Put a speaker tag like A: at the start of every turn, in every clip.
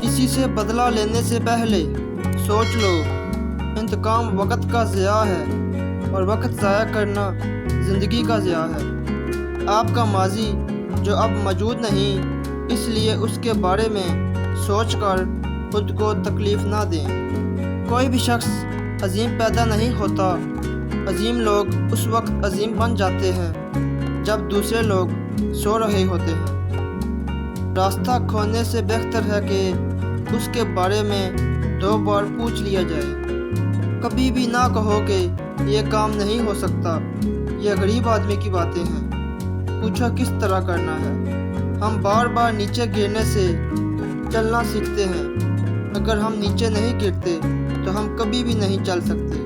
A: किसी से बदला लेने से पहले सोच लो, इंतकाम वक्त का ज़िया है और वक्त ज़ाया करना ज़िंदगी का ज़िया है। आपका माजी जो अब मौजूद नहीं, इसलिए उसके बारे में सोचकर खुद को तकलीफ़ ना दें। कोई भी शख्स अजीम पैदा नहीं होता, अजीम लोग उस वक्त अजीम बन जाते हैं जब दूसरे लोग सो रहे होते हैं। रास्ता खोने से बेहतर है कि उसके बारे में 2 बार पूछ लिया जाए। कभी भी ना कहो कि ये काम नहीं हो सकता, ये गरीब आदमी की बातें हैं। पूछो किस तरह करना है। हम बार बार नीचे गिरने से चलना सीखते हैं। अगर हम नीचे नहीं गिरते तो हम कभी भी नहीं चल सकते।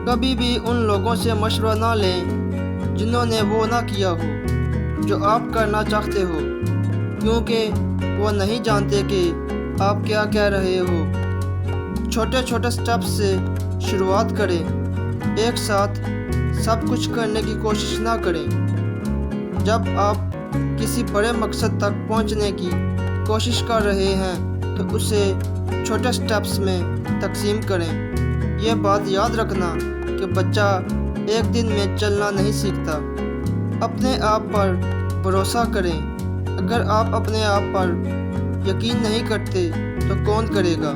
A: कभी भी उन लोगों से मशवरा ना लें जिन्होंने वो ना किया हो जो आप करना चाहते हो, क्योंकि वो नहीं जानते कि आप क्या कह रहे हो। छोटे छोटे स्टेप्स से शुरुआत करें, एक साथ सब कुछ करने की कोशिश ना करें। जब आप किसी बड़े मकसद तक पहुंचने की कोशिश कर रहे हैं तो उसे छोटे स्टेप्स में तकसीम करें। यह बात याद रखना कि बच्चा एक दिन में चलना नहीं सीखता। अपने आप पर भरोसा करें। अगर आप अपने आप पर यकीन नहीं करते तो कौन करेगा।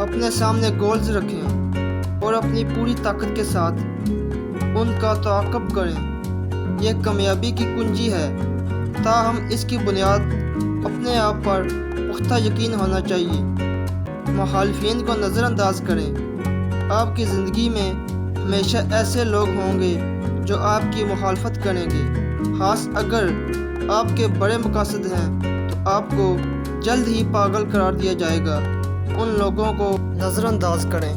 A: अपने सामने गोल्स रखें और अपनी पूरी ताकत के साथ उनका ताक़ब करें। यह कामयाबी की कुंजी है। ताहम इसकी बुनियाद अपने आप पर पुख्ता यकीन होना चाहिए। मुखालिफिन को नज़रअंदाज करें। आपकी ज़िंदगी में हमेशा ऐसे लोग होंगे जो आपकी मुखालफत करेंगे। खास अगर आपके बड़े मकासद हैं तो आपको जल्द ही पागल करार दिया जाएगा। उन लोगों को नज़रअंदाज करें।